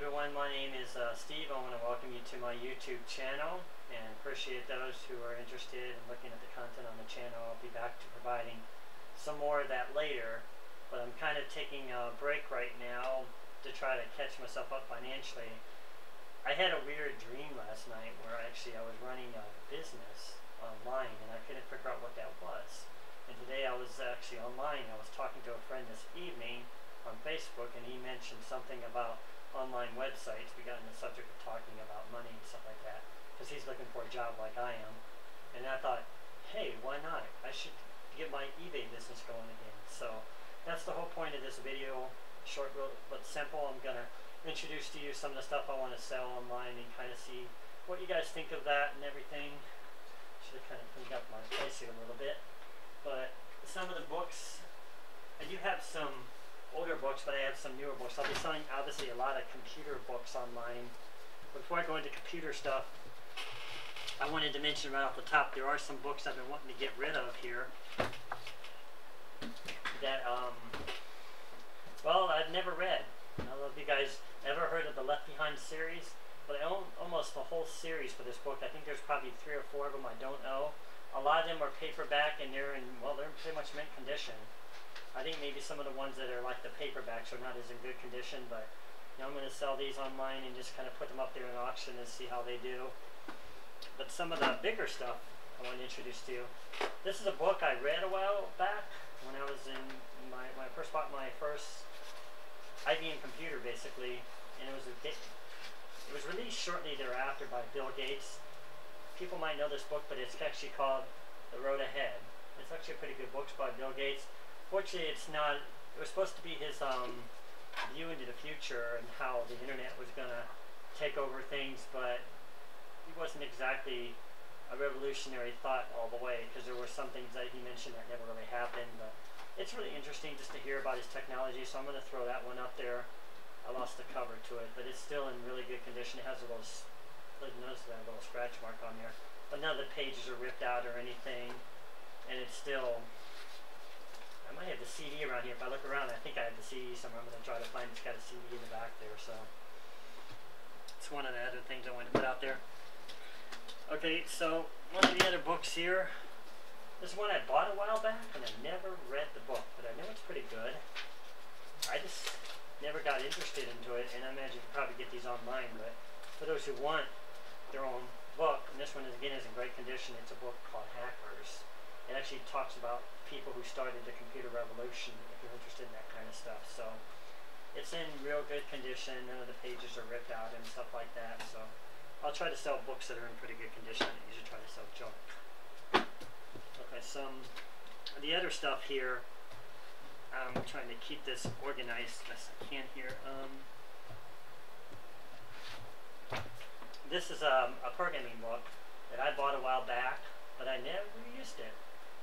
everyone, my name is Steve. I want to welcome you to my YouTube channel and appreciate those who are interested in looking at the content on the channel. I'll be back to providing some more of that later, but I'm kind of taking a break right now to try to catch myself up financially. I had a weird dream last night where I was running a business online and I couldn't figure out what that was. And today I was actually online. I was talking to a friend this evening on Facebook, and he mentioned something about online websites. We got into the subject of talking about money and stuff like that because he's looking for a job like I am, and I thought, hey, why not? I should get my eBay business going again. So that's the whole point of this video. Short but simple. I'm gonna introduce to you some of the stuff I want to sell online and kind of see what you guys think of that and everything. Should have kind of cleaned up my place here a little bit, but some of the books, I do have some older books, but I have some newer books. I'll be selling obviously a lot of computer books online. Before I go into computer stuff, I wanted to mention right off the top, there are some books I've been wanting to get rid of here that well, I've never read. I don't know if you guys ever heard of the Left Behind series, but I own almost the whole series for this book. I think there's probably 3 or 4 of them I don't know. A lot of them are paperback, and they're in pretty much mint condition. I think maybe some of the ones that are like the paperbacks are not as in good condition, but you know, I'm going to sell these online and just kind of put them up there in auction and see how they do. But some of the bigger stuff I want to introduce to you. This is a book I read a while back when I was in when I first bought my first IBM computer, basically, and it was released shortly thereafter by Bill Gates. People might know this book, but it's actually called The Road Ahead. It's actually a pretty good book by Bill Gates. Fortunately, it's not. It was supposed to be his view into the future and how the internet was going to take over things, but he wasn't exactly a revolutionary thought all the way, because there were some things that he mentioned that never really happened. But it's really interesting just to hear about his technology, so I'm going to throw that one up there. I lost the cover to it, but it's still in really good condition. It has a little, notice that little scratch mark on there, but none of the pages are ripped out or anything, and it's still. I might have the CD around here. If I look around, I think I have the CD somewhere. I'm going to try to find it's got a CD in the back there. So it's one of the other things I wanted to put out there. Okay, so one of the other books here. This is one I bought a while back, and I never read the book, but I know it's pretty good. I just never got interested into it, and I imagine you can probably get these online. But for those who want their own book, and this one is, again, is in great condition. It's a book called Hackers. It actually talks about people who started the computer revolution, if you're interested in that kind of stuff. So it's in real good condition. None of the pages are ripped out and stuff like that. So I'll try to sell books that are in pretty good condition. I usually try to sell junk. Okay, some of the other stuff here, I'm trying to keep this organized as I can here. This is a programming book that I bought a while back, but I never used it.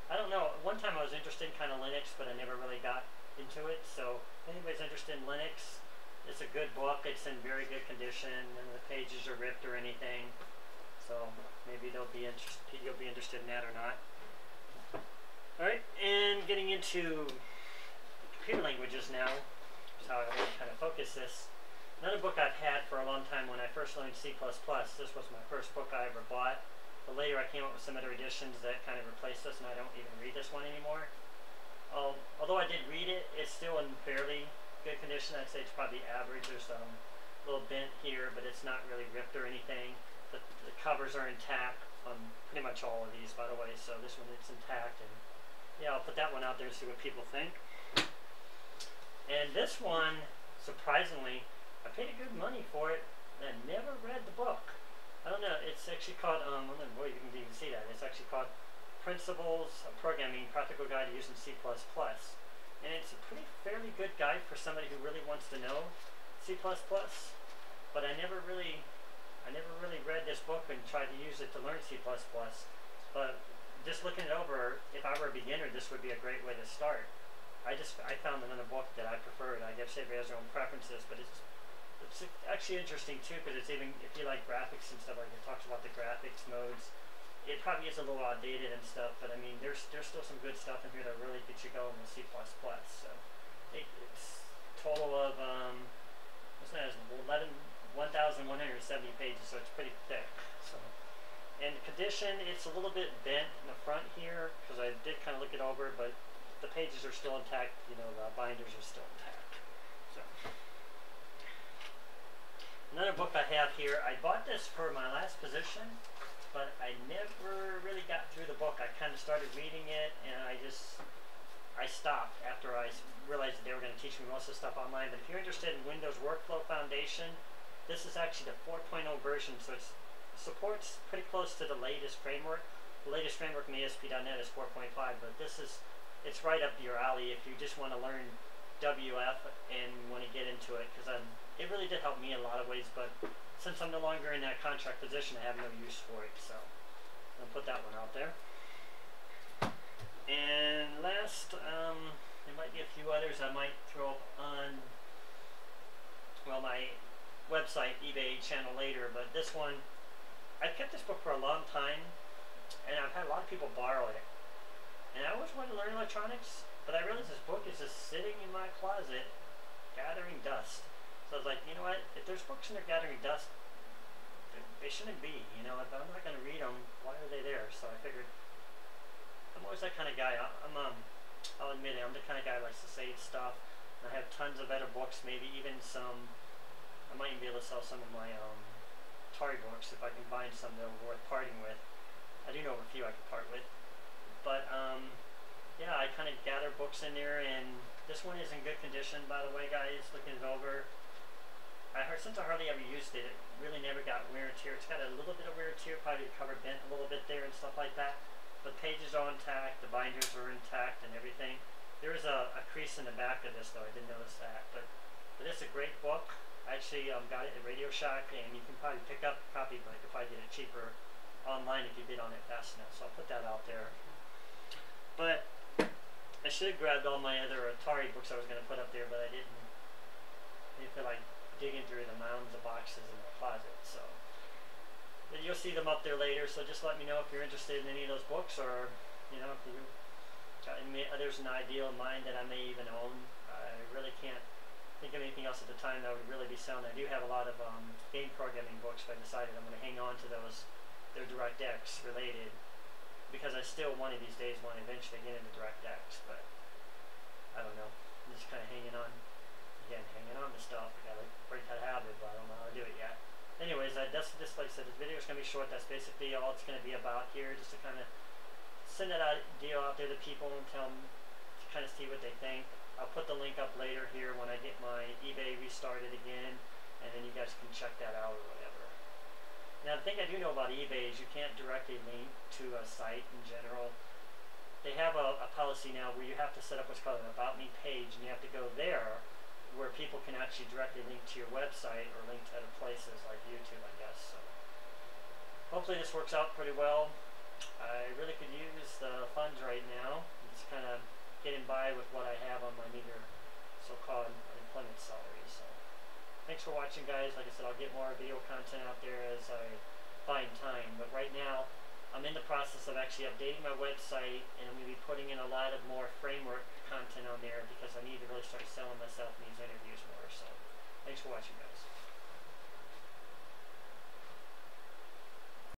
I don't know, one time I was interested in kind of Linux, but I never really got into it. So if anybody's interested in Linux, it's a good book. It's in very good condition, and the pages are ripped or anything. So maybe you'll be interested in that or not. Alright, and getting into computer languages now is how I want to kind of focus this. Another book I've had for a long time. When I first learned C++, this was my first book I ever bought. But later I came up with some other editions that kind of replaced this, and I don't even read this one anymore. Although I did read it, it's still in fairly good condition. I'd say it's probably average. There's a little bent here, but it's not really ripped or anything. The covers are intact on pretty much all of these, by the way, so this one is intact. And yeah, I'll put that one out there and see what people think. And this one, surprisingly, I paid a good money for it, and I never read the book. I don't know, it's actually called, boy, you can even see that. It's actually called Principles of Programming, Practical Guide to Using C++. And it's a fairly good guide for somebody who really wants to know C++. But I never really read this book and tried to use it to learn C++. But just looking it over, if I were a beginner, this would be a great way to start. I found another book that I preferred. I guess everybody has their own preferences, but it's actually interesting too, because it's even, if you like graphics and stuff, like it talks about the graphics modes. It probably is a little outdated and stuff, but I mean, there's still some good stuff in here that really gets you going with C++. So it's total of what's that? 11 so it's pretty thick. So, and the condition, it's a little bit bent in the front here because I did kind of look it over, but the pages are still intact. You know, the binders are still intact. So, another book I have here. I bought this for my last position, but I never really got through the book. I kind of started reading it, and I stopped after I realized that they were going to teach me most of the stuff online. But if you're interested in Windows Workflow Foundation, this is actually the 4.0 version, so it supports pretty close to the latest framework. The latest framework in ASP.NET is 4.5, but it's right up your alley if you just want to learn WF and want to get into it, because it really did help me in a lot of ways, but since I'm no longer in that contract position, I have no use for it, so I'll put that one out there. And last, there might be a few others I might throw up on, well, my website, eBay channel later, but this one, I've kept this book for a long time, and I've had a lot of people borrow it. And I always wanted to learn electronics, but I realized this book is just sitting in my closet, gathering dust. So I was like, you know what, if there's books in there gathering dust, they shouldn't be, you know, if I'm not going to read them, why are they there? So I figured, I'm always that kind of guy. I'll admit it, I'm the kind of guy who likes to save stuff. And I have tons of better books, maybe even some, I might even be able to sell some of my Atari books if I can find some that are worth parting with. I do know of a few I could part with. But, yeah, I kind of gather books in there, and this one is in good condition, by the way, guys, looking it over. Since I hardly ever used it, it really never got wear and tear. It's got a little bit of wear and tear, probably the cover bent a little bit there and stuff like that. The pages are intact, the binders are intact and everything. There is a crease in the back of this, though. I didn't notice that. But it's a great book. I actually got it at Radio Shack, and you can probably pick up a copy, but I could probably get it cheaper online if you bid on it fast enough. So I'll put that out there. But I should have grabbed all my other Atari books I was going to put up there, but I didn't. I didn't feel like digging through the mounds of boxes in the closet. So but you'll see them up there later. So just let me know if you're interested in any of those books, or you know, if you there's an ideal in mind that I may even own. I really can't think of anything else at the time that would really be selling. I do have a lot of game programming books, but I decided I'm going to hang on to those. They're DirectX related, because I still one of these days want to eventually get into DirectX, but I don't know. I'm just kind of hanging on. Again, hanging on to stuff. I gotta break that habit, but I don't know how to do it yet. Anyways, that's just like I said, this video is going to be short. That's basically all it's going to be about here, just to kind of send that idea out there to people and tell them to kind of see what they think. I'll put the link up later here when I get my eBay restarted again, and then you guys can check that out or whatever. Now, the thing I do know about eBay is you can't directly link to a site in general. They have a policy now where you have to set up what's called an About Me page, and you have to go there where people can actually directly link to your website or link to other places like YouTube, I guess. So hopefully this works out pretty well. I really could use the funds right now. It's kind of getting by with what I have on my meager so-called unemployment salary. So thanks for watching, guys. Like I said, I'll get more video content out there as I find time. But right now, I'm in the process of actually updating my website, and I'm going to be putting in a lot of more framework content on there because I need to really start selling myself in these interviews more. So thanks for watching, guys.